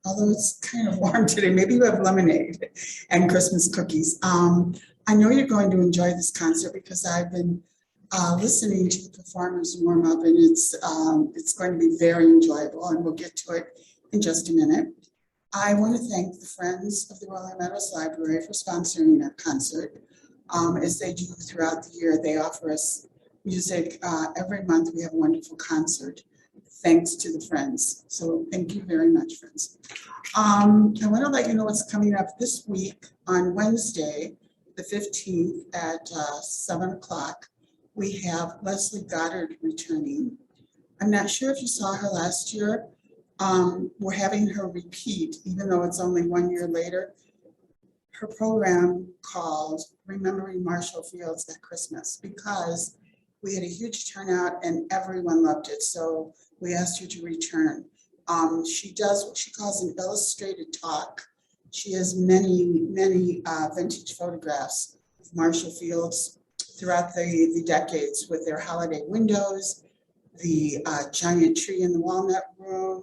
although it's kind of warm today, maybe you have lemonade and Christmas cookies. I know you're going to enjoy this concert because I've been listening to the performers warm up, and it's going to be very enjoyable, and we'll get to it in just a minute. I want to thank the Friends of the Royal Meadows Library for sponsoring our concert. As they do throughout the year, they offer us music every month. We have a wonderful concert thanks to the Friends. So thank you very much, Friends. I want to let you know what's coming up this week on Wednesday, the 15th at 7 o'clock. We have Leslie Goddard returning. I'm not sure if you saw her last year. We're having her repeat, even though it's only 1 year later. Her program called Remembering Marshall Fields at Christmas, because we had a huge turnout and everyone loved it. So we asked her to return. She does what she calls an illustrated talk. She has many vintage photographs of Marshall Fields throughout the decades, with their holiday windows, the giant tree in the walnut room,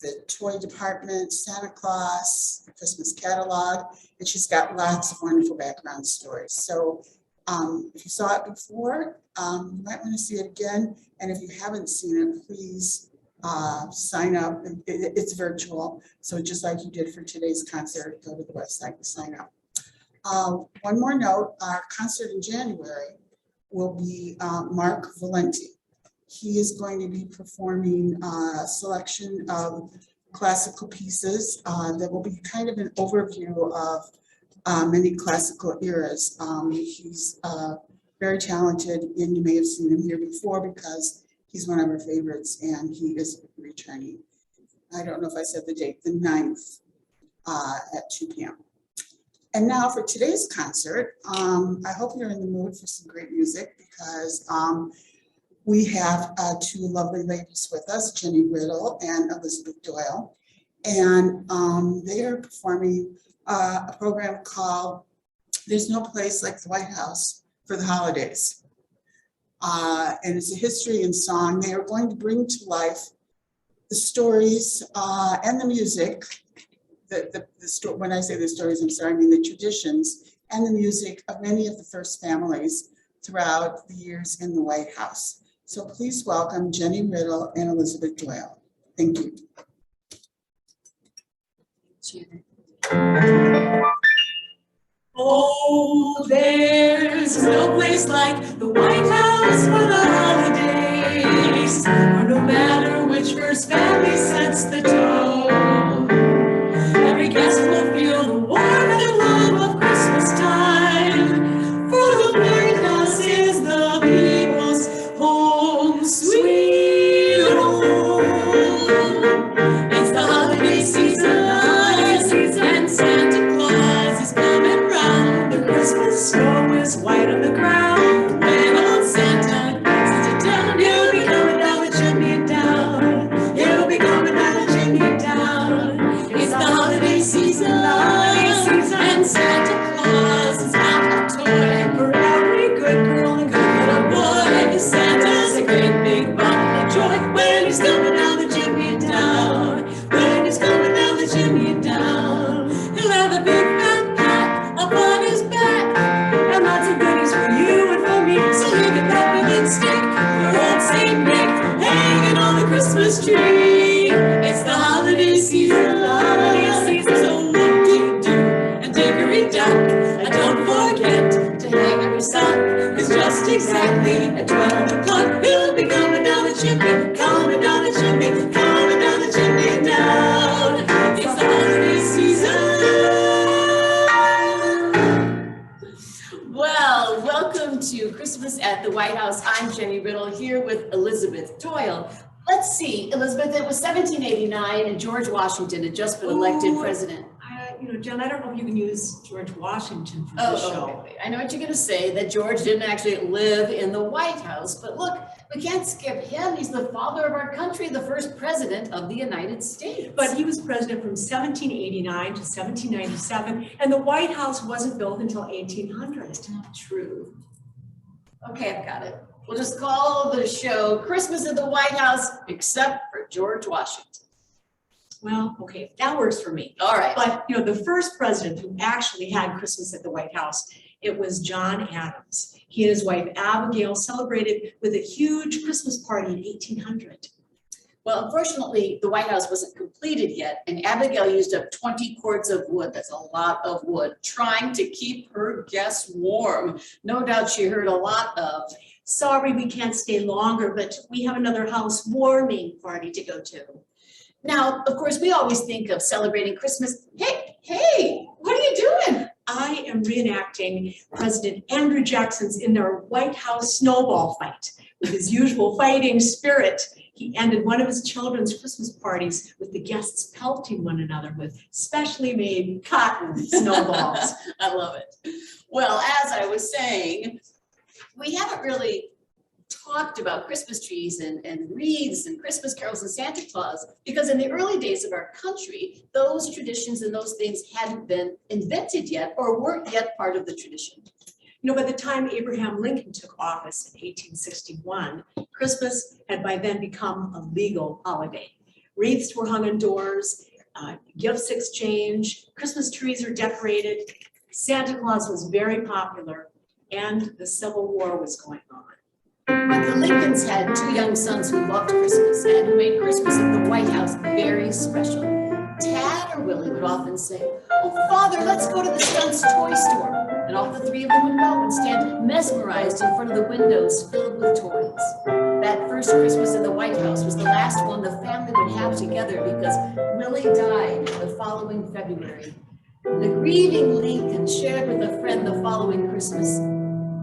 the toy department, Santa Claus, the Christmas catalog, and she's got lots of wonderful background stories. So if you saw it before, you might want to see it again. And if you haven't seen it, please sign up. It's virtual. So just like you did for today's concert, go to the website and sign up. One more note, our concert in January will be Mark Valenti. He is going to be performing a selection of classical pieces that will be kind of an overview of many classical eras. He's very talented, and you may have seen him here before because he's one of our favorites, and he is returning. I don't know if I said the date, the 9th at 2 p.m. And now for today's concert, I hope you're in the mood for some great music, because we have two lovely ladies with us, Jenny Riddle and Elizabeth Doyle, and they are performing a program called There's No Place Like the White House for the Holidays. And it's a history and song. They are going to bring to life the stories and the music, when I say the stories, I'm sorry, I mean the traditions and the music of many of the first families throughout the years in the White House. So please welcome Jenny Riddle and Elizabeth Doyle. Thank you. Oh, there's no place like the White House for the holidays, for no matter which first family sets the tone, every guest will feel the warmth and love of Christmas time, for the White House is the people's home, sweet home. It's the holiday season, and Santa Claus is coming round. The Christmas snow is white on the ground. When old Santa sits it down, he'll be coming down the chimney down. He'll be coming down the chimney down. It's the holiday season, and Santa Claus is not a toy for every good girl and good little boy. Santa's a great big bundle of joy when he's coming down the chimney down. When he's coming down the chimney down, he'll have a big fat pack up on his back, and lots of goodies for you and for me. So leave it peppermint stick for old Saint Nick hanging on the Christmas tree. It's the holiday season, so whoop-de-doo and dickory-dock, and don't forget to hang up your sock, 'cause just exactly at 12 o'clock he'll be coming down the chimney, coming down the chimney, coming down the chimney down. It's the holiday season. Well, welcome to Christmas at the White House. I'm Jenny Riddle here with Elizabeth Doyle. Let's see, Elizabeth, it was 1789 and George Washington had just been elected president. Jen, I don't know if you can use George Washington for the show. Okay. I know what you're going to say, that George didn't actually live in the White House, but look, we can't skip him. He's the father of our country, the first president of the United States. But he was president from 1789 to 1797, and the White House wasn't built until 1800. It's not true. Okay, I've got it. We'll just call the show Christmas at the White House, except for George Washington. Well, okay, that works for me. All right. But, you know, the first president who actually had Christmas at the White House, it was John Adams. He and his wife Abigail celebrated with a huge Christmas party in 1800. Well, unfortunately, the White House wasn't completed yet, and Abigail used up 20 cords of wood, that's a lot of wood, trying to keep her guests warm. No doubt she heard a lot of, Sorry, we can't stay longer, but we have another housewarming party to go to. now, of course, we always think of celebrating Christmas. Hey, what are you doing? I am reenacting President Andrew Jackson's in their White House snowball fight. With his usual fighting spirit, he ended one of his children's Christmas parties with the guests pelting one another with specially made cotton snowballs. I love it. Well, as I was saying, we haven't really talked about Christmas trees and wreaths and Christmas carols and Santa Claus, because in the early days of our country, those traditions and those things hadn't been invented yet or weren't yet part of the tradition. You know, by the time Abraham Lincoln took office in 1861, Christmas had by then become a legal holiday. Wreaths were hung on doors, gifts exchanged, Christmas trees are decorated, Santa Claus was very popular, and the Civil War was going on. But the Lincolns had two young sons who loved Christmas and who made Christmas at the White House very special. Tad or Willie would often say, "Oh, Father, let's go to the Stunts toy store." And all the three of them would go and stand mesmerized in front of the windows filled with toys. That first Christmas in the White House was the last one the family would have together because Willie died the following February. The grieving Lincoln shared with a friend the following Christmas,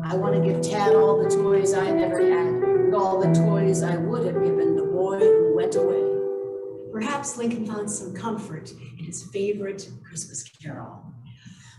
"I want to give Tad all the toys I never had, and all the toys I would have given the boy who went away." Perhaps Lincoln found some comfort in his favorite Christmas carol.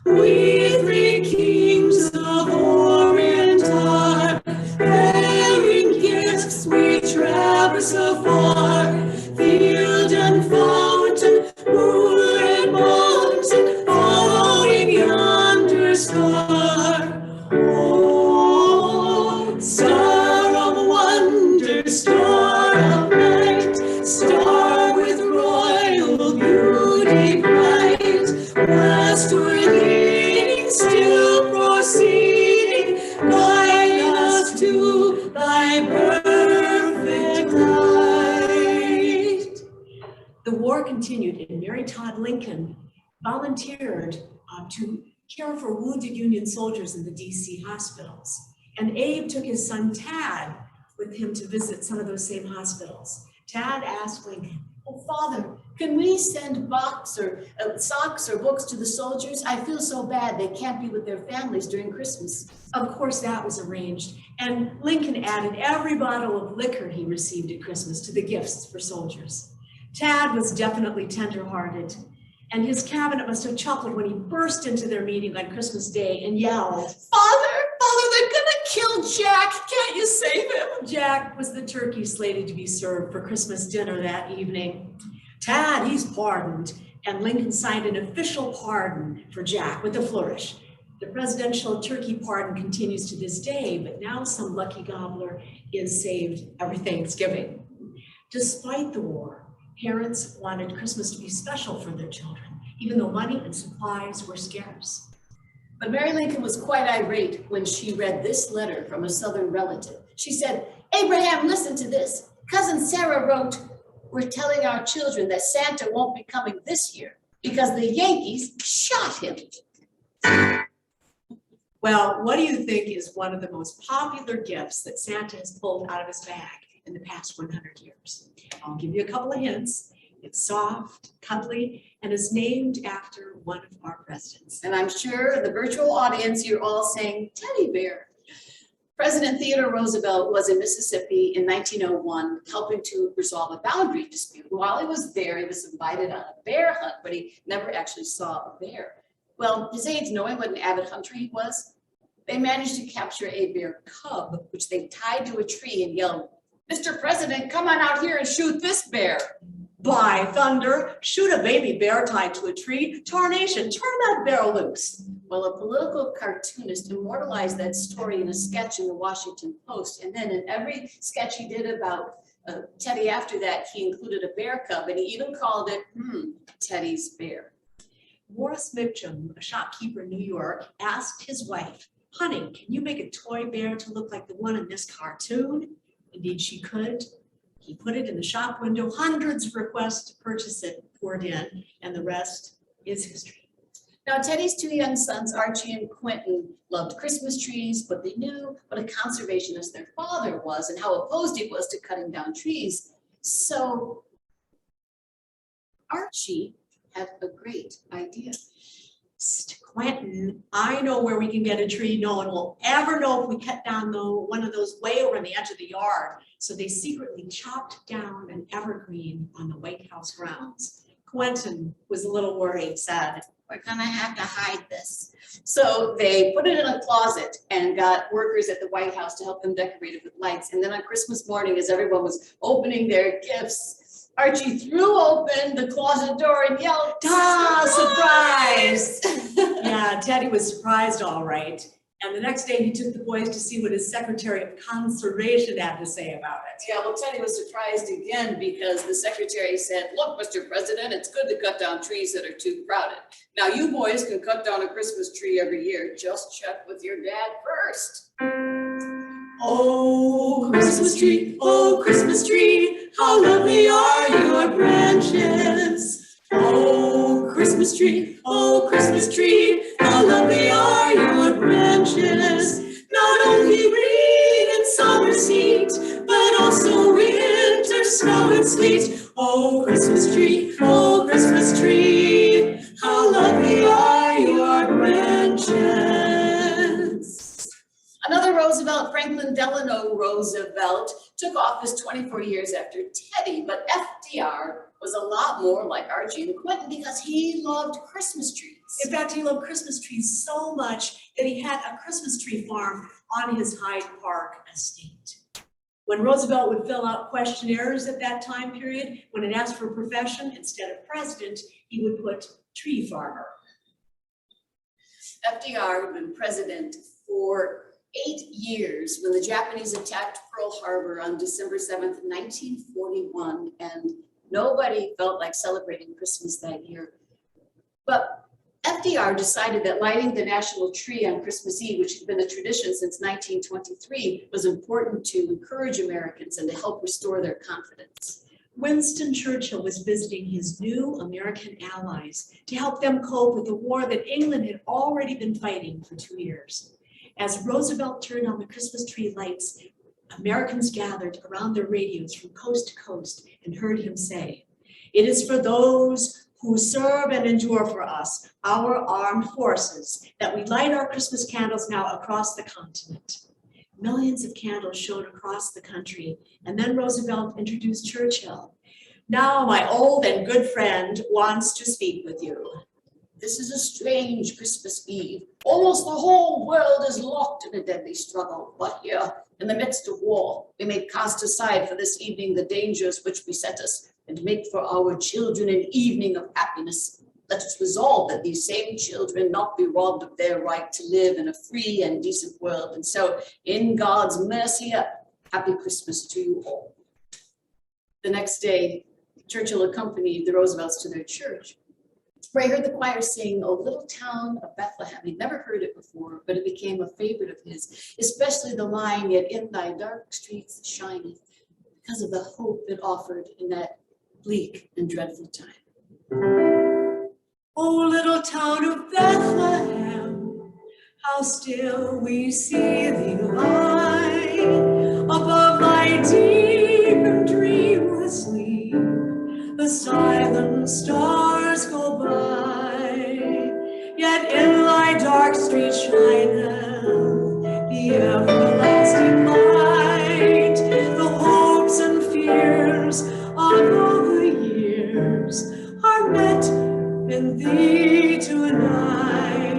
We three kings of Orient are, bearing gifts we traverse afar, field and fountain, moor and mountain, following yonder star. Oh, star of wonder, star of night, star with royal beauty bright, westward leading, still proceeding, guide us to thy perfect light. The war continued and Mary Todd Lincoln volunteered to care for wounded Union soldiers in the DC hospitals. And Abe took his son Tad with him to visit some of those same hospitals. Tad asked Lincoln, "Oh, Father, can we send socks or books to the soldiers? I feel so bad they can't be with their families during Christmas." of course that was arranged, and Lincoln added every bottle of liquor he received at Christmas to the gifts for soldiers. Tad was definitely tender-hearted, and his cabinet must have chuckled when he burst into their meeting on Christmas Day and yelled, Father, they're gonna kill Jack. Can't you save him?" Jack was the turkey slated to be served for Christmas dinner that evening. Tad, he's pardoned, and Lincoln signed an official pardon for Jack with a flourish. The presidential turkey pardon continues to this day, but now some lucky gobbler is saved every Thanksgiving. Despite the war, parents wanted Christmas to be special for their children, even though money and supplies were scarce. But Mary Lincoln was quite irate when she read this letter from a Southern relative. She said, "Abraham, listen to this. Cousin Sarah wrote, 'We're telling our children that Santa won't be coming this year because the Yankees shot him.'" Well, what do you think is one of the most popular gifts that Santa has pulled out of his bag in the past 100 years? I'll give you a couple of hints. It's soft, cuddly, and is named after one of our presidents. And I'm sure the virtual audience, you're all saying, "Teddy bear." President Theodore Roosevelt was in Mississippi in 1901, helping to resolve a boundary dispute. While he was there, he was invited on a bear hunt, but he never actually saw a bear. Well, his aides, knowing what an avid hunter he was, they managed to capture a bear cub, which they tied to a tree and yelled, "Mr. President, come on out here and shoot this bear." By thunder, shoot a baby bear tied to a tree. Tarnation, turn that bear loose. Well, a political cartoonist immortalized that story in a sketch in the Washington Post. And then in every sketch he did about Teddy, after that, he included a bear cub, and he even called it, Teddy's bear. Morris Mitchum, a shopkeeper in New York, asked his wife, "Honey, can you make a toy bear to look like the one in this cartoon?" Indeed, she could. He put it in the shop window, hundreds of requests to purchase it poured in, and the rest is history. Now, Teddy's two young sons, Archie and Quentin, loved Christmas trees, but they knew what a conservationist their father was and how opposed he was to cutting down trees. So Archie had a great idea. Quentin, I know where we can get a tree no one will ever know if we cut down one of those way over on the edge of the yard. So they secretly chopped down an evergreen on the White House grounds. Quentin was a little worried, said, "We're gonna have to hide this." So they put it in a closet and got workers at the White House to help them decorate it with lights. And then on Christmas morning, as everyone was opening their gifts, Archie threw open the closet door and yelled, "Ah, surprise!" Yeah, Teddy was surprised, all right. And the next day he took the boys to see what his Secretary of Conservation had to say about it. Yeah, well, Teddy was surprised again because the secretary said, "Look, Mr. President, it's good to cut down trees that are too crowded. Now you boys can cut down a Christmas tree every year. Just check with your dad first." Oh, Christmas tree, how lovely are your branches. Oh, Christmas tree, how lovely are your branches. Not only green in summer's heat, but also winter snow and sleet. Oh, Christmas tree, how lovely are your branches. Another Roosevelt, Franklin Delano Roosevelt, took office 24 years after Teddy, but FDR was a lot more like Archie and Quentin because he loved Christmas trees. In fact, he loved Christmas trees so much that he had a Christmas tree farm on his Hyde Park estate. When Roosevelt would fill out questionnaires at that time period, when it asked for profession instead of president, he would put tree farmer. FDR had been president for 8 years when the Japanese attacked Pearl Harbor on December 7th, 1941, and nobody felt like celebrating Christmas that year. But FDR decided that lighting the national tree on Christmas Eve, which had been a tradition since 1923, was important to encourage Americans and to help restore their confidence. Winston Churchill was visiting his new American allies to help them cope with the war that England had already been fighting for 2 years. As Roosevelt turned on the Christmas tree lights, Americans gathered around their radios from coast to coast and heard him say, "It is for those who serve and endure for us, our armed forces, that we light our Christmas candles now across the continent." Millions of candles shone across the country, and then Roosevelt introduced Churchill. "Now my old and good friend wants to speak with you." This is a strange Christmas Eve. Almost the whole world is locked in a deadly struggle. But here, in the midst of war, we may cast aside for this evening the dangers which beset us and make for our children an evening of happiness. Let us resolve that these same children not be robbed of their right to live in a free and decent world. And so, in God's mercy, happy Christmas to you all. The next day, Churchill accompanied the Roosevelts to their church, where I heard the choir sing "O Little Town of Bethlehem." He'd never heard it before, but it became a favorite of his, especially the line, "Yet in thy dark streets shineth," because of the hope it offered in that bleak and dreadful time. Oh, little town of Bethlehem, how still we see thee lie above thy deep and dreamless sleep. The silent stars go by, yet in thy dark street shineth the everlasting light. The hopes and fears of all the years are met in thee tonight.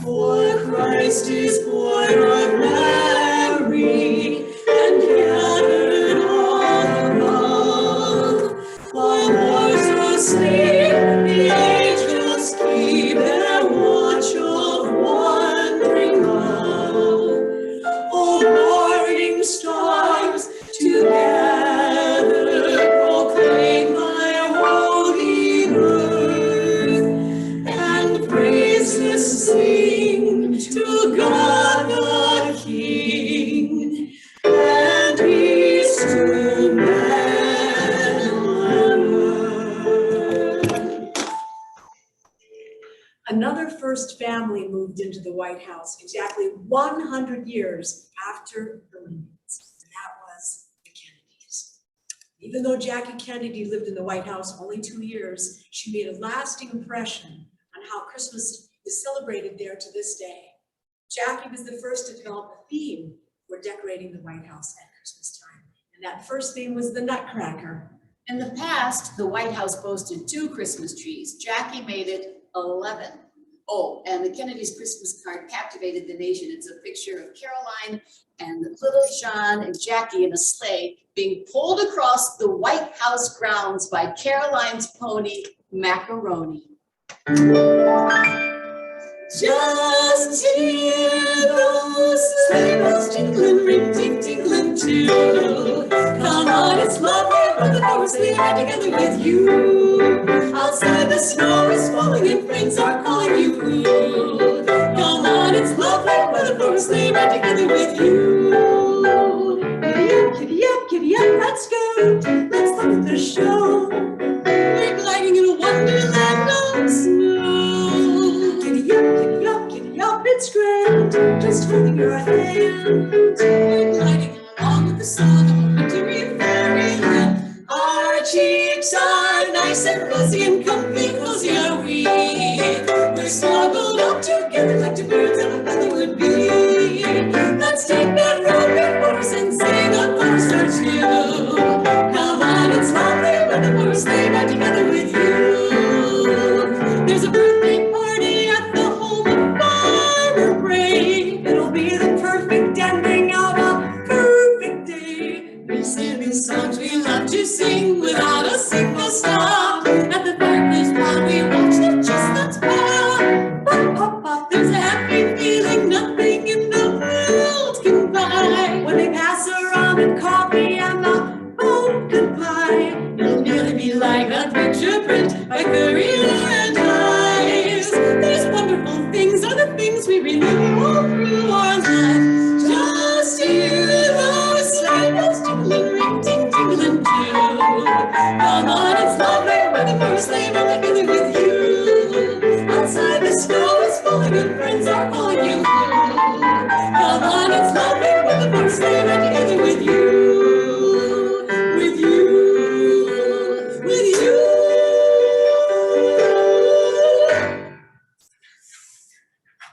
For Christ is born of Mary and gathered all around. While mortals sleep, the angels keep their watch of wondering love. O morning stars, together Another first family moved into the White House exactly 100 years after the Lincolns, and that was the Kennedys. Even though Jackie Kennedy lived in the White House only 2 years, she made a lasting impression on how Christmas is celebrated there to this day. Jackie was the first to develop a theme for decorating the White House at Christmas time, and that first theme was the Nutcracker. In the past, the White House boasted 2 Christmas trees. Jackie made it 11. Oh, and the Kennedy's Christmas card captivated the nation. It's a picture of Caroline and little John and Jackie in a sleigh being pulled across the White House grounds by Caroline's pony, Macaroni. Just hear those sleigh bells jingling, ring, ting, tingling too. Come on, it's lovely when the flowers sleigh ride together with you. Outside the snow is falling and friends are calling you. Come on, it's lovely when the flowers sleigh ride together with you. Giddy up, let's go. Let's look at the show. We're gliding in a wonderland of snow. Giddy up, it's grand. Just holding your hand. We're gliding along with the song of a wintry fairyland. Our cheeks are nice and rosy and comfy, cozy are we. We're snuggled up together like 2 birds of a feather would be. Let's take that road before us and sing a chorus or 2. Come on, it's lovely when the chorus sleigh ride together with you. There's a birthday party at the home of Farmer Gray. It'll be the perfect ending of a perfect day. We sing these songs we love to sing without a single stop. At the fireplace while we watch the chestnuts pop. Pop, pop, pop. There's a happy feeling nothing in the world can buy. When they pass around the coffee and the pumpkin pie, it'll nearly be like a picture print by Currier and Ives. These wonderful things are the things we relive all through our life. Just hear those sleigh bells jingling, ring, ting, tingling too. Come on, it's lovely when the first sleigh ride together with you. Outside the snow is falling and friends are calling you. Come on, it's lovely when the first sleigh ride together with you. With you. With you.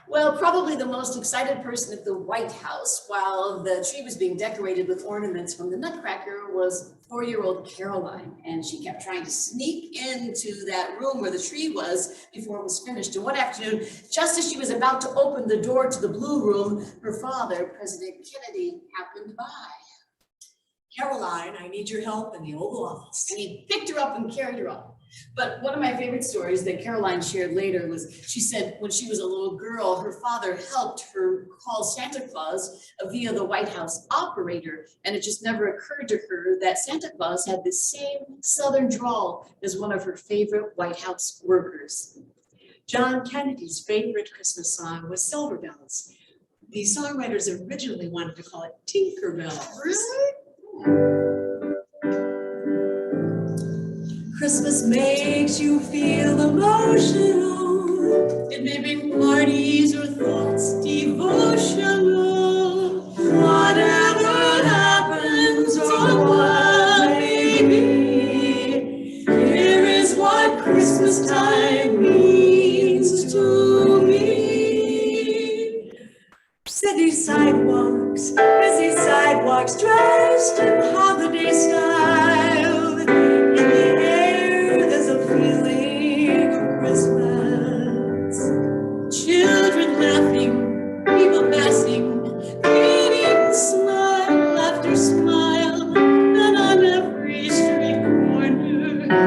Well, probably the most excited person at the White House while the tree was being decorated with ornaments from the Nutcracker was 4-year-old Caroline. And she kept trying to sneak into that room where the tree was before it was finished. And one afternoon, just as she was about to open the door to the blue room, her father, President Kennedy, happened by. Caroline, I need your help in the Oval Office. And he picked her up and carried her off. But one of my favorite stories that Caroline shared later was, she said when she was a little girl, her father helped her call Santa Claus via the White House operator. And it just never occurred to her that Santa Claus had the same Southern drawl as one of her favorite White House workers. John Kennedy's favorite Christmas song was Silver Bells. The songwriters originally wanted to call it Tinker Bells. Really? Christmas makes you feel emotional. It may bring parties or thoughts devotional. Whatever happens or what may be, here is what Christmas time means to me. City sidewalks, busy sidewalks, dressed in holiday style. In the air, there's a feeling of Christmas. Children laughing, people passing, greeting, smile after smile, and on every street corner you'll hear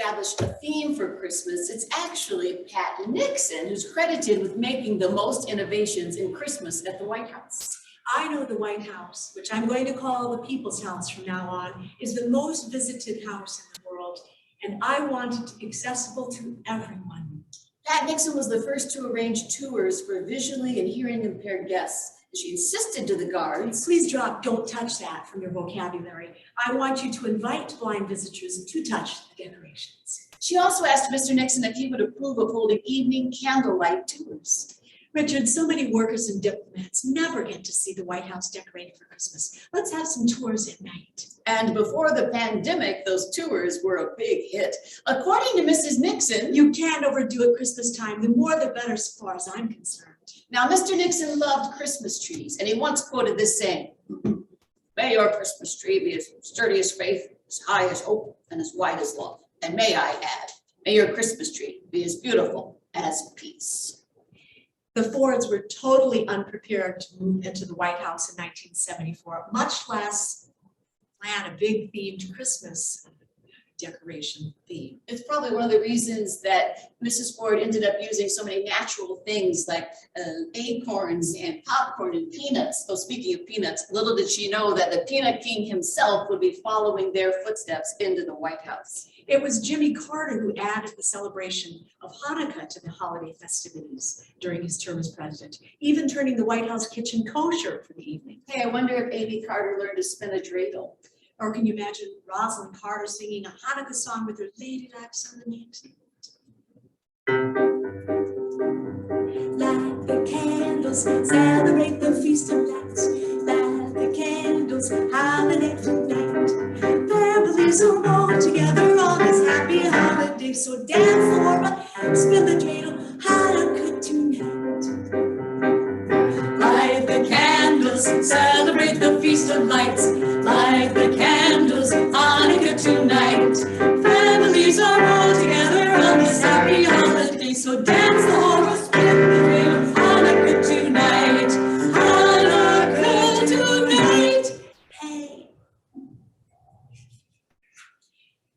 established a theme for Christmas, it's actually Pat Nixon who's credited with making the most innovations in Christmas at the White House. I know the White House, which I'm going to call the People's House from now on, is the most visited house in the world, and I want it to be accessible to everyone. Pat Nixon was the first to arrange tours for visually and hearing impaired guests. She insisted to the guards. Please drop "don't touch that" from your vocabulary. I want you to invite blind visitors to touch the decorations. She also asked Mr. Nixon if he would approve of holding evening candlelight tours. Richard, so many workers and diplomats never get to see the White House decorated for Christmas. Let's have some tours at night. And before the pandemic, those tours were a big hit. According to Mrs. Nixon, You can't overdo it Christmas time. The more the better as far as I'm concerned. now Mr. Nixon loved Christmas trees, and he once quoted this saying, "May your Christmas tree be as sturdy as faith, as high as hope, and as wide as love. And may I add, may your Christmas tree be as beautiful as peace." The Fords were totally unprepared to move into the White House in 1974, much less plan a big themed Christmas decoration theme. It's probably one of the reasons that Mrs. Ford ended up using so many natural things like acorns and popcorn and peanuts. Oh, speaking of peanuts, little did she know that the Peanut King himself would be following their footsteps into the White House. It was Jimmy Carter who added the celebration of Hanukkah to the holiday festivities during his term as president, even turning the White House kitchen kosher for the evening. Hey, I wonder if Amy Carter learned to spin a dreidel. Or can you imagine Rosalind Carter singing a Hanukkah song with her ladylocks underneath? Light the candles, celebrate the feast of lights. Light the candles, holiday tonight. Families are all together on this happy holiday. So dance Laura, spin the dreidel, Hanukkah tonight. Light the candles, celebrate the feast of lights. Light the candles, Hanukkah tonight. Families are all together on this happy holiday. So dance Laura, spin the dreidel, Hanukkah tonight. Hanukkah tonight. Hey.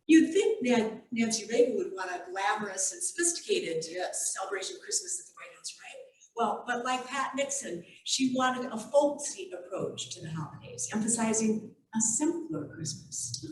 You'd think that Nancy Reagan would want a glamorous and sophisticated celebration of Christmas at the White House, right? Well, but like Pat Nixon, she wanted a folksy approach to the holidays, emphasizing a simpler Christmas.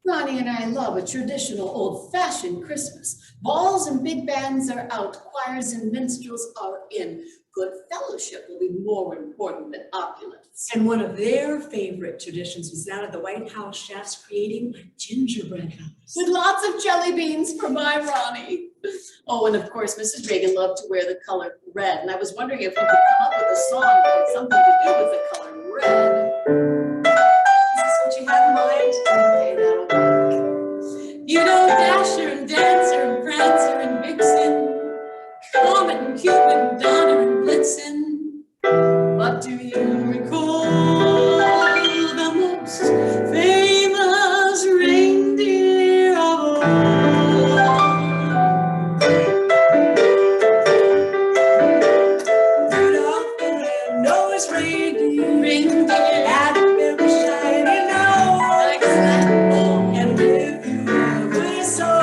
Ronnie and I love a traditional old-fashioned Christmas. Balls and big bands are out, choirs and minstrels are in. Good fellowship will be more important than opulence. And one of their favorite traditions was that of the White House chefs creating a gingerbread house. With lots of jelly beans for my Ronnie. Oh, and of course, Mrs. Reagan loved to wear the color red. And I was wondering if we could come up with a song that had something to do with the color red. Is this what you had in mind? Okay, that'll work. You know Dasher and Dancer and Prancer and Vixen, Comet and Cupid, Donner and Blitzen. What do you Recall the most famous reindeer of all. Rudolph the red-nosed reindeer had a very shiny nose, like a and if you ever saw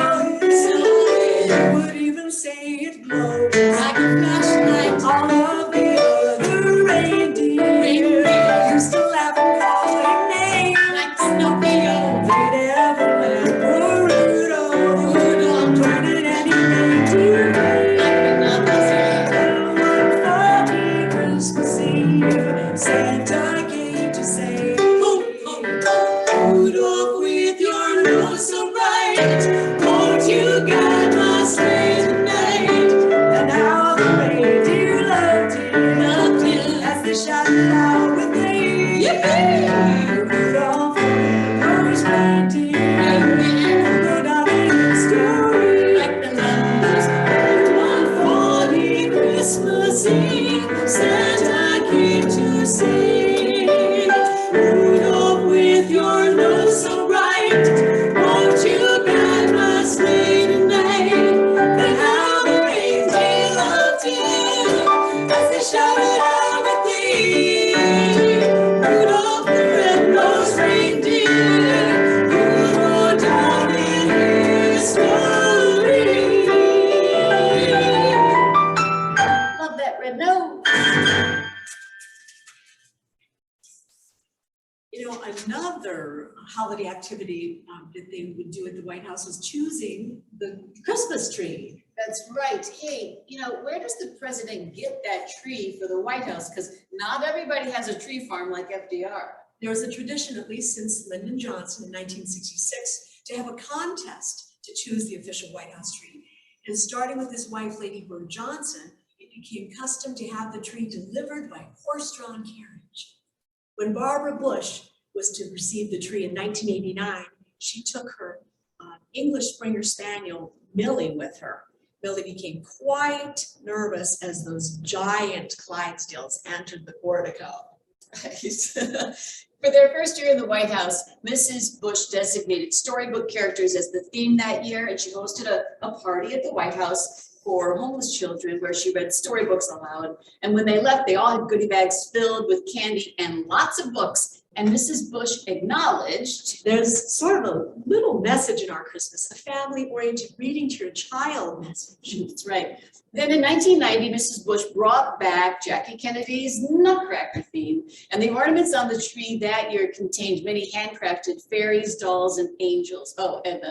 holiday activity that they would do at the White House was choosing the Christmas tree. That's right. Hey, where does the president get that tree for the White House? Because not everybody has a tree farm like FDR. There was a tradition, at least since Lyndon Johnson in 1966, to have a contest to choose the official White House tree. And starting with his wife, Lady Bird Johnson, it became custom to have the tree delivered by horse-drawn carriage. When Barbara Bush was to receive the tree in 1989, she took her English Springer Spaniel, Millie, with her. Millie became quite nervous as those giant Clydesdales entered the portico. For their first year in the White House, Mrs. Bush designated storybook characters as the theme that year, and she hosted a party at the White House for homeless children where she read storybooks aloud. And when they left, they all had goodie bags filled with candy and lots of books. And Mrs. Bush acknowledged, There's sort of a little message in our Christmas, a family-oriented reading to your child message. that's right. Then in 1990, Mrs. Bush brought back Jackie Kennedy's Nutcracker theme, and the ornaments on the tree that year contained many handcrafted fairies, dolls, and angels. Oh, and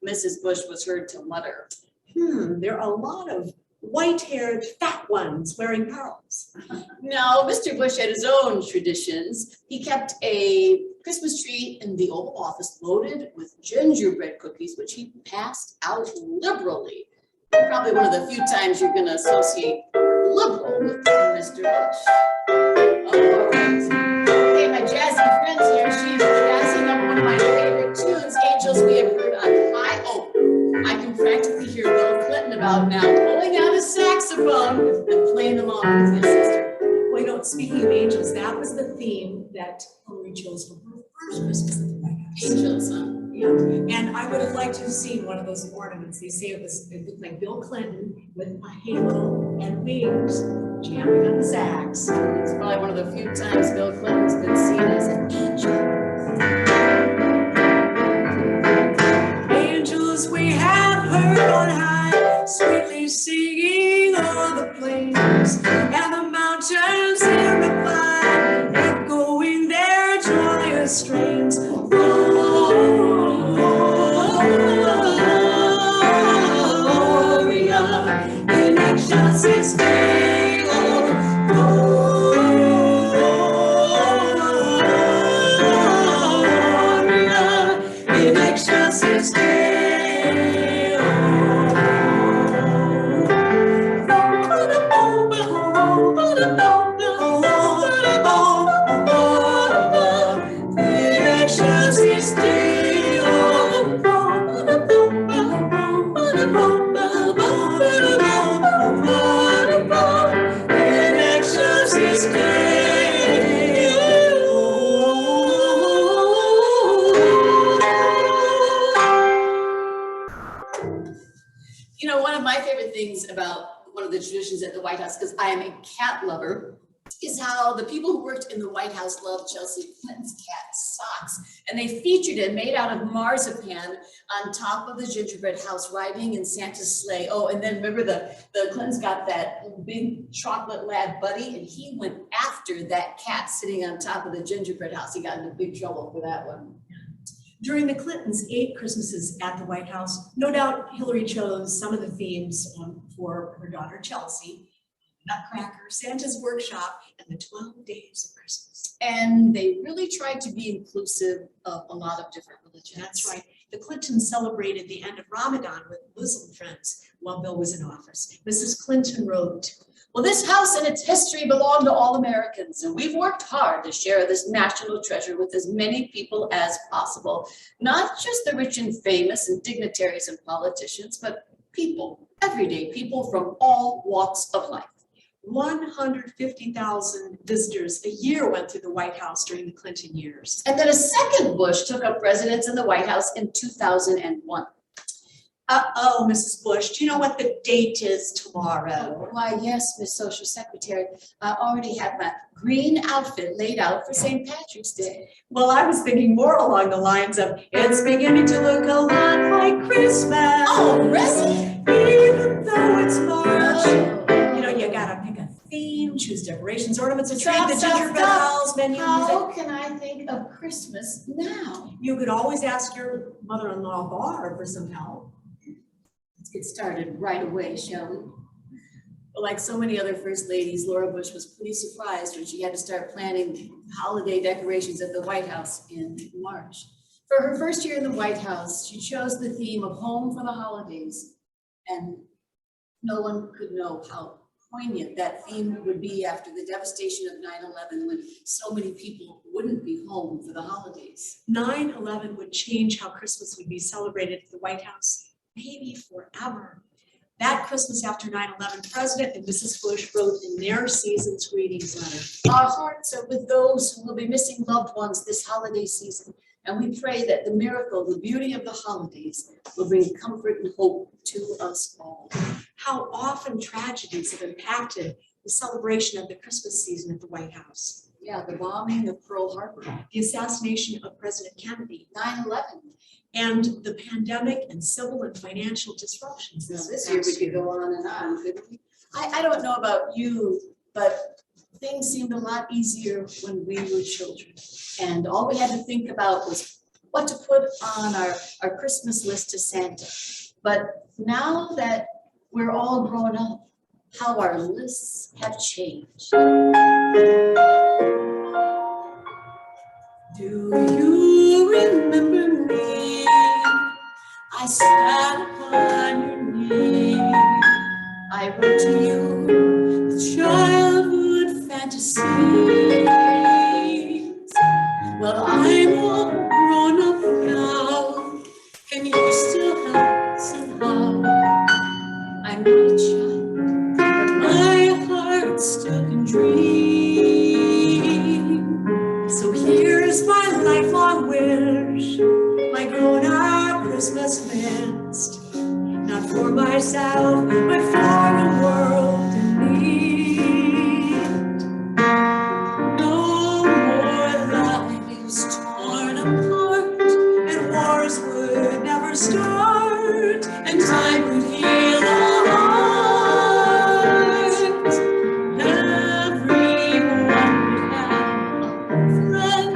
Mrs. Bush was heard to mutter, There are a lot of white-haired fat ones wearing pearls. No, Mr. Bush had his own traditions. He kept a Christmas tree in the Oval Office loaded with gingerbread cookies, which he passed out liberally. Probably one of the few times you're going to associate liberal with Mr. Bush. All right. Hey, my jazzy friend here, she's jazzing up one of my favorite tunes, Angels We Have Heard on High. Oh, I can practically hear Bill Clinton about now, pulling out his saxophone and playing along with his sister. Well, speaking of angels, that was the theme that Hillary chose for her first Christmas at the White House. Angels, huh? Yeah, and I would have liked to have seen one of those ornaments. They say it looked like Bill Clinton with a halo and wings jamming on the sax. It's probably one of the few times Bill Clinton's been seen as an angel. Angels we have heard on high, sweetly singing o'er the plains, and the mountains in reply, echoing their joyous strains. In excelsis Deo, Gloria, in excelsis Deo. In excelsis One of my favorite things about one of the traditions at the White House, because I am a cat lover, is how the people who worked in the White House loved Chelsea Clinton's cat socks. And they featured it made out of marzipan on top of the gingerbread house riding in Santa's sleigh. Oh, and then remember the Clintons got that big chocolate lab buddy, and he went after that cat sitting on top of the gingerbread house. He got into big trouble for that one. During the Clintons' 8 Christmases at the White House, no doubt Hillary chose some of the themes for her daughter Chelsea: Nutcracker, Santa's Workshop, and the 12 Days of Christmas. And they really tried to be inclusive of a lot of different religions. That's right. The Clintons celebrated the end of Ramadan with Muslim friends while Bill was in office. Mrs. Clinton wrote, "Well, this house and its history belong to all Americans, and we've worked hard to share this national treasure with as many people as possible. Not just the rich and famous and dignitaries and politicians, but people, everyday people from all walks of life." 150,000 visitors a year went through the White House during the Clinton years. And then a second Bush took up residence in the White House in 2001. Uh-oh, Mrs. Bush, do you know what the date is tomorrow? Why, yes, Miss Social Secretary. I already have my green outfit laid out for St. Patrick's Day. Well, I was thinking more along the lines of, it's beginning to look a lot like Christmas. Already? Even though it's March. Oh. You gotta pick a theme, choose decorations, ornaments, a tree, Stop, the stop, gingerbread stop. house, menu, How music. can I think of Christmas Christmas now? You could always ask your mother-in-law Barb for some help. Let's get started right away, shall we? But like so many other first ladies, Laura Bush was pretty surprised when she had to start planning holiday decorations at the White House in March. For her first year in the White House, she chose the theme of home for the holidays, and no one could know how poignant that theme would be after the devastation of 9/11, when so many people wouldn't be home for the holidays. 9/11 would change how Christmas would be celebrated at the White House, maybe forever. That Christmas after 9/11, President and Mrs. Bush wrote in their season's greetings letter. Our hearts are with those who will be missing loved ones this holiday season, and we pray that the miracle, the beauty of the holidays, will bring comfort and hope to us all. How often tragedies have impacted the celebration of the Christmas season at the White House. Yeah, the bombing of Pearl Harbor, The assassination of President Kennedy, 9/11. and the pandemic and civil and financial disruptions. Now, this year we could go on and on, couldn't we? I don't know about you, but things seemed a lot easier when we were children. And all we had to think about was what to put on our Christmas list to Santa. But now that we're all grown up, how our lists have changed. Do you remember me? I sat upon your knee. I wrote to you with childhood fantasies. Well, I'm all grown up now. Can you still help somehow? I'm not a child, but my heart still can dream. So here's my lifelong wish, my grown-up Christmas list. Not for myself, but for a world in need. No more lives torn apart, and wars would never start, and time would heal the heart. Everyone would have a friend,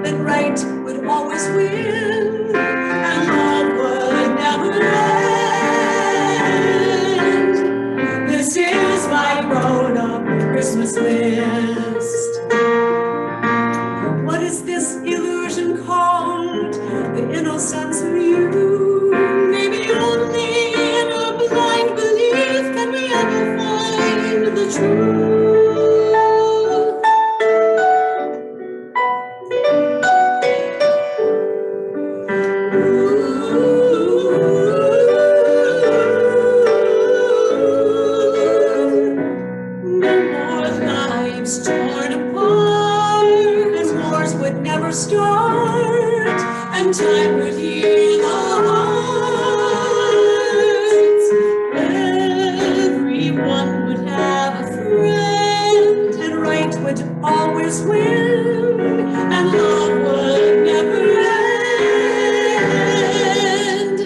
that right would always win, and love would never end. This is my grown-up Christmas list. What is this illusion called? The innocence of you. Maybe only in a blind belief can we ever find the truth. No more lives torn apart, and wars would never start, and time would heal the hearts. Everyone would have a friend, and right would always win, and love would never end.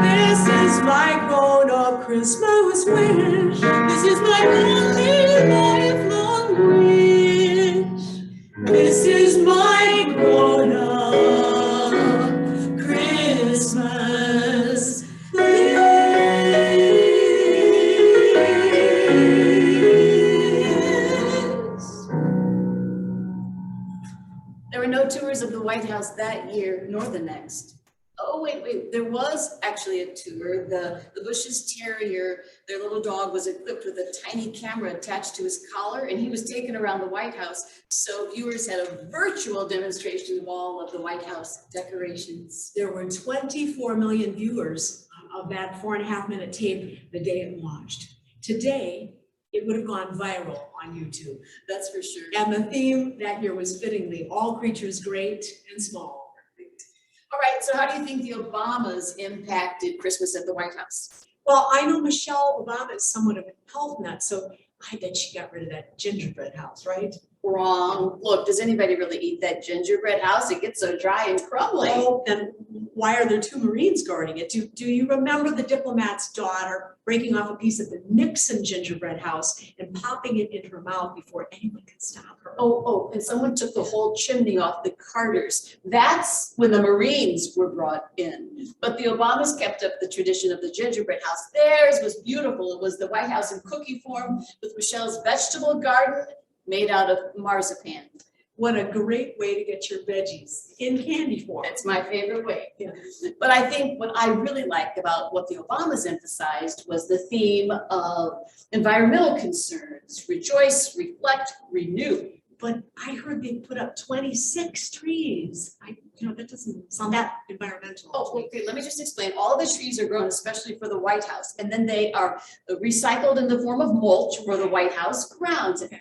This is my grown-up Christmas wish. This is my only lifelong wish. This is my grown-up Christmas wish. There were no tours of the White House that year nor the next. Oh, wait, there was actually a tour. The Bush's terrier, their little dog, was equipped with a tiny camera attached to his collar, and he was taken around the White House. So viewers had a virtual demonstration of all of the White House decorations. There were 24 million viewers of that 4.5-minute tape the day it launched. Today, it would have gone viral on YouTube. That's for sure. And the theme that year was fittingly, all creatures great and small. All right, so how do you think the Obamas impacted Christmas at the White House? Well, I know Michelle Obama is somewhat of a health nut, so I bet she got rid of that gingerbread house, right? Wrong. Look, does anybody really eat that gingerbread house? It gets so dry and crumbly. Oh, then why are there two Marines guarding it? Do you remember the diplomat's daughter breaking off a piece of the Nixon gingerbread house and popping it in her mouth before anyone could stop her? Oh, and someone took the whole chimney off the Carters. That's when the Marines were brought in. But the Obamas kept up the tradition of the gingerbread house. Theirs was beautiful. It was the White House in cookie form with Michelle's vegetable garden made out of marzipan. What a great way to get your veggies in candy form. That's my favorite way. Yeah. But I think what I really liked about what the Obamas emphasized was the theme of environmental concerns: rejoice, reflect, renew. But I heard they put up 26 trees. That doesn't sound that environmental. Oh, okay, let me just explain. All of the trees are grown especially for the White House, and then they are recycled in the form of mulch for the White House grounds. And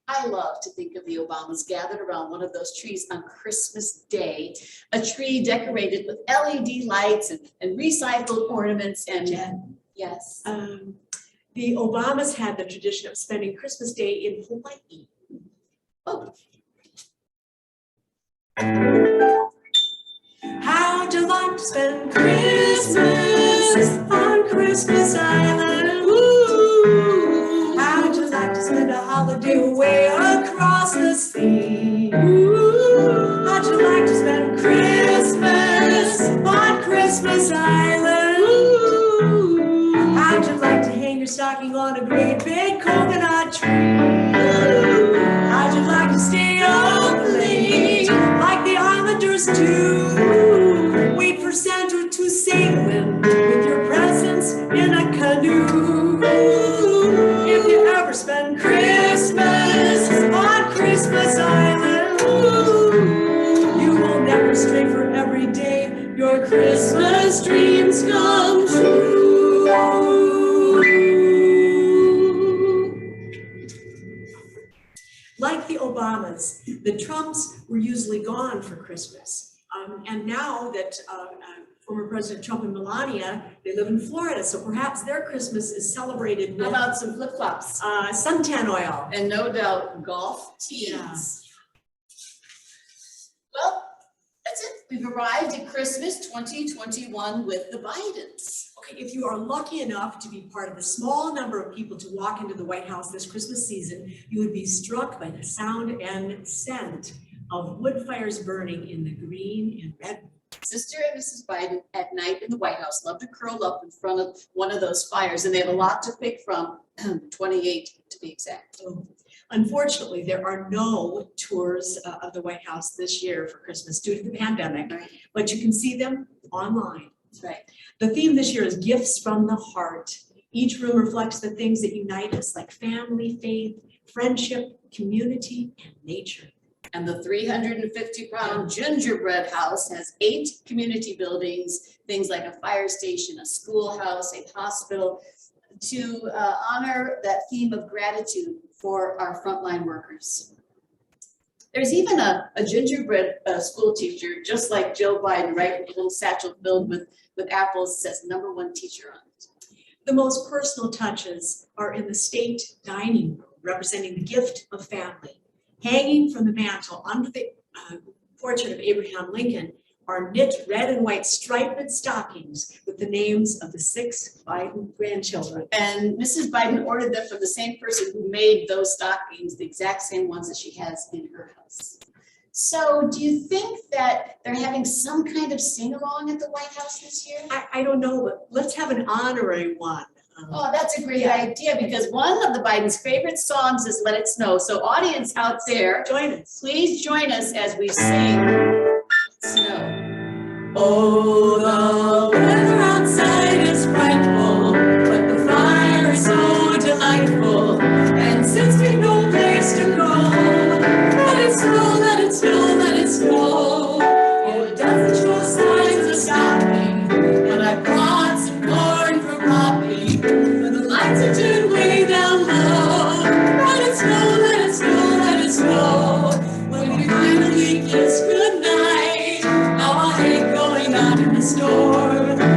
I love to think of the Obamas gathered around one of those trees on Christmas Day, a tree decorated with LED lights and recycled ornaments and Jen, yes. the Obamas had the tradition of spending Christmas Day in Hawaii. Oh. How'd you like to spend Christmas on Christmas Island? Ooh. How'd you like to spend a holiday away across the sea? Ooh. How'd you like to spend Christmas on Christmas Island? Ooh. How'd you like to hang your stocking on a great big coconut tree? Ooh. How'd you like to stay up late like the Islanders do? Wait for Santa to sail in with your presents in a canoe. If you ever spend Christmas on Christmas Island, you will never stray, for every day your Christmas dreams come true. Like the Obamas, the Trumps were usually gone for Christmas. And now that former President Trump and Melania, they live in Florida, so perhaps their Christmas is celebrated How with about some flip-flops? suntan oil. And no doubt golf tees. Yeah. Well, that's it. We've arrived at Christmas 2021 with the Bidens. Okay, if you are lucky enough to be part of the small number of people to walk into the White House this Christmas season, you would be struck by the sound and scent of wood fires burning in the green and red. Sister and Mrs. Biden at night in the White House love to curl up in front of one of those fires, and they have a lot to pick from, 28 to be exact. Unfortunately, there are no tours of the White House this year for Christmas due to the pandemic, but you can see them online. That's right. The theme this year is gifts from the heart. Each room reflects the things that unite us, like family, faith, friendship, community, and nature. And the 350-pound gingerbread house has 8 community buildings, things like a fire station, a schoolhouse, a hospital, to honor that theme of gratitude for our frontline workers. There's even a gingerbread school teacher, just like Joe Biden, right? A little satchel filled with apples, says #1 teacher on it. The most personal touches are in the state dining room, representing the gift of family. Hanging from the mantle under the portrait of Abraham Lincoln are knit red and white striped stockings with the names of the 6 Biden grandchildren. And Mrs. Biden ordered them from the same person who made those stockings, the exact same ones that she has in her house. So do you think that they're having some kind of sing-along at the White House this year? I don't know, but let's have an honorary one. Oh, that's a great idea, because one of the Biden's favorite songs is Let It Snow. So audience out there, Join us. please join us as we sing Snow. Oh, the weather outside is frightful, but the fire is so delightful. And since we've no place to go, let it snow, let it snow, let it snow. It doesn't show signs of stopping, and I brought some corn for popping, but the lights are turned way down low. Let it snow, let it snow, let it snow. When we finally kiss goodnight, now I hate going out in the store.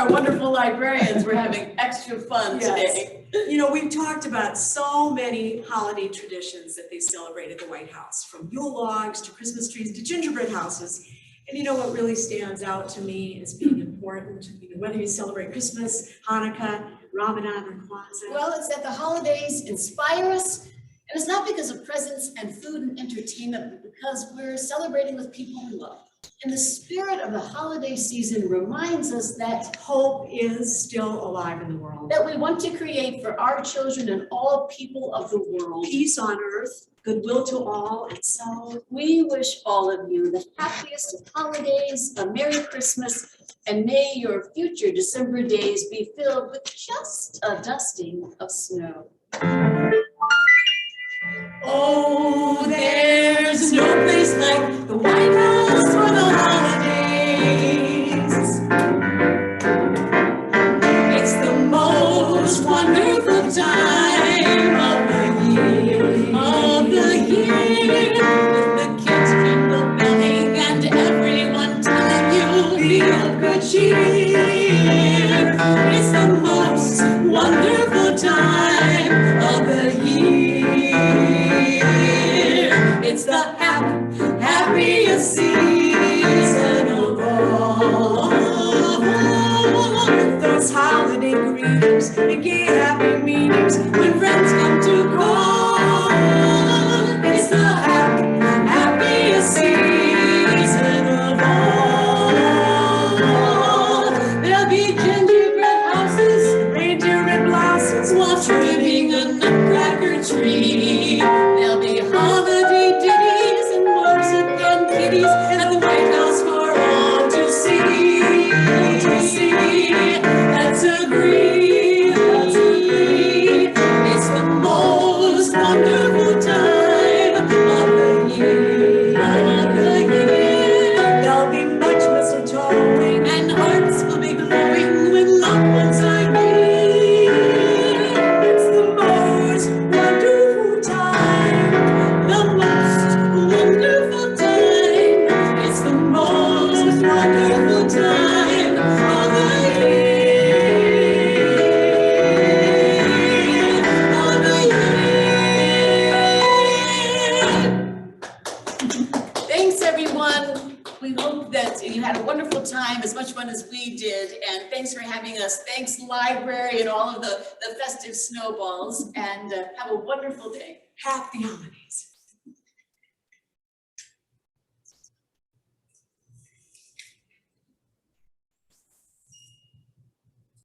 our wonderful librarians. We're having extra fun today. You know, we've talked about so many holiday traditions that they celebrate at the White House, from Yule logs to Christmas trees to gingerbread houses. And you know what really stands out to me as being important, you know, whether you celebrate Christmas, Hanukkah, Ramadan, or Kwanzaa. Well, it's that the holidays inspire us, and it's not because of presents and food and entertainment, but because we're celebrating with people we love. And the spirit of the holiday season reminds us that Hope is still alive in the world. that we want to create for our children and all people of the world. Peace on earth, goodwill to all, and so We wish all of you the happiest of holidays, a Merry Christmas, and may your future December days be filled with just a dusting of snow. oh, there's no place like the White House for the holidays. It's the most wonderful time of the year, with the kids jingle belling and everyone telling you feel good cheer. It's the most wonderful time of the year. It's the happiest season of all. Those holiday greetings and gay happy meetings when friends come to call. It's the happiest season of all. There'll be gingerbread houses, reindeer red blossoms while trimming a nutcracker tree. There'll be holiday ditties and marzipan kitties at the White House for all to see. Let's agree, let's agree. It's the most wonderful time of the year, There'll be much mistletoeing and hearts will be glowing when loved ones are near. It's the most wonderful time, the most wonderful time. It's the most wonderful time of the Thanks, everyone. We hope that you had a wonderful time, as much fun as we did, and thanks for having us. Thanks, library, and all of the festive snowballs, and have a wonderful day. Happy holidays.